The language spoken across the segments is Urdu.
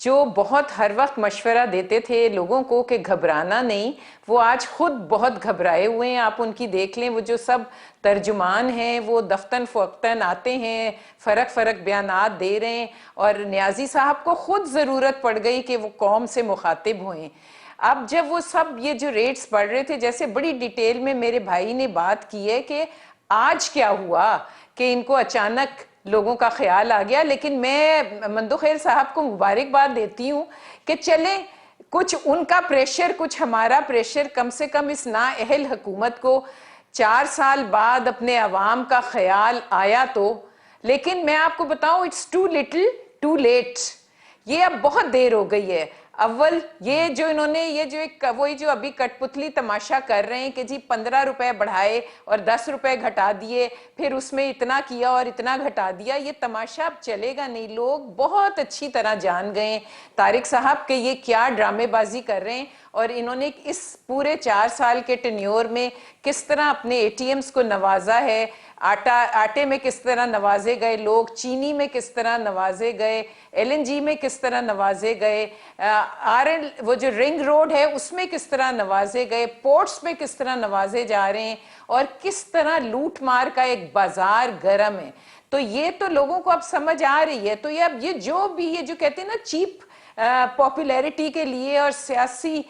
جو بہت ہر وقت مشورہ دیتے تھے لوگوں کو کہ گھبرانا نہیں، وہ آج خود بہت گھبرائے ہوئے ہیں. آپ ان کی دیکھ لیں، وہ جو سب ترجمان ہیں وہ دفتن فوقتاً آتے ہیں، فرق بیانات دے رہے ہیں، اور نیازی صاحب کو خود ضرورت پڑ گئی کہ وہ قوم سے مخاطب ہوئیں. اب جب وہ سب یہ جو ریٹس پڑھ رہے تھے، جیسے بڑی ڈیٹیل میں میرے بھائی نے بات کی ہے کہ آج کیا ہوا کہ ان کو اچانک لوگوں کا خیال آ گیا. لیکن میں مندو خیل صاحب کو مبارکباد دیتی ہوں کہ چلیں کچھ ان کا پریشر، کچھ ہمارا پریشر، کم سے کم اس نااہل حکومت کو 4 سال بعد اپنے عوام کا خیال آیا تو. لیکن میں آپ کو بتاؤں it's too little too late. یہ اب بہت دیر ہو گئی ہے. اول یہ جو انہوں نے وہی جو ابھی کٹ پتلی تماشا کر رہے ہیں کہ جی 15 روپے بڑھائے اور 10 روپے گھٹا دیے، پھر اس میں اتنا کیا اور اتنا گھٹا دیا، یہ تماشا اب چلے گا نہیں. لوگ بہت اچھی طرح جان گئے ہیں طارق صاحب کہ یہ کیا ڈرامے بازی کر رہے ہیں، اور انہوں نے اس پورے 4 سال کے ٹینیور میں کس طرح اپنے اے ٹی ایمز کو نوازا ہے. آٹے میں کس طرح نوازے گئے لوگ، چینی میں کس طرح نوازے گئے، ایل این جی میں کس طرح نوازے گئے، وہ جو رنگ روڈ ہے اس میں کس طرح نوازے گئے، پورٹس میں کس طرح نوازے جا رہے ہیں، اور کس طرح لوٹ مار کا ایک بازار گرم ہے. تو یہ تو لوگوں کو اب سمجھ آ رہی ہے. تو یہ اب یہ جو کہتے ہیں نا چیپ پاپولیرٹی کے لیے اور سیاسی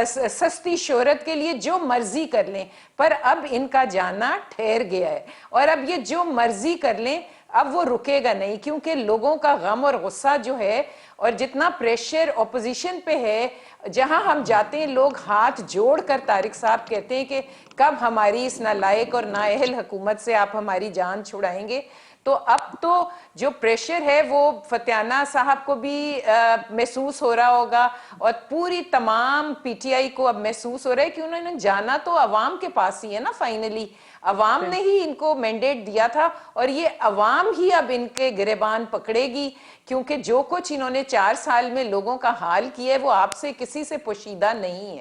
سستی شہرت کے لیے جو مرضی کر لیں، پر اب ان کا جانا ٹھہر گیا ہے. اور اب یہ جو مرضی کر لیں اب وہ رکے گا نہیں، کیونکہ لوگوں کا غم اور غصہ جو ہے اور جتنا پریشر اپوزیشن پہ ہے، جہاں ہم جاتے ہیں لوگ ہاتھ جوڑ کر طارق صاحب کہتے ہیں کہ کب ہماری اس نالائق اور نااہل حکومت سے آپ ہماری جان چھڑائیں گے. تو اب تو جو پریشر ہے وہ فتیانہ صاحب کو بھی محسوس ہو رہا ہوگا، اور پوری تمام پی ٹی آئی کو اب محسوس ہو رہا ہے کہ انہوں نے جانا تو عوام کے پاس ہی ہے نا. فائنلی عوام نے ہی ان کو مینڈیٹ دیا تھا، اور یہ عوام ہی اب ان کے گریبان پکڑے گی، کیونکہ جو کچھ انہوں نے 4 سال میں لوگوں کا حال کیا ہے وہ آپ سے کسی سے پوشیدہ نہیں ہے.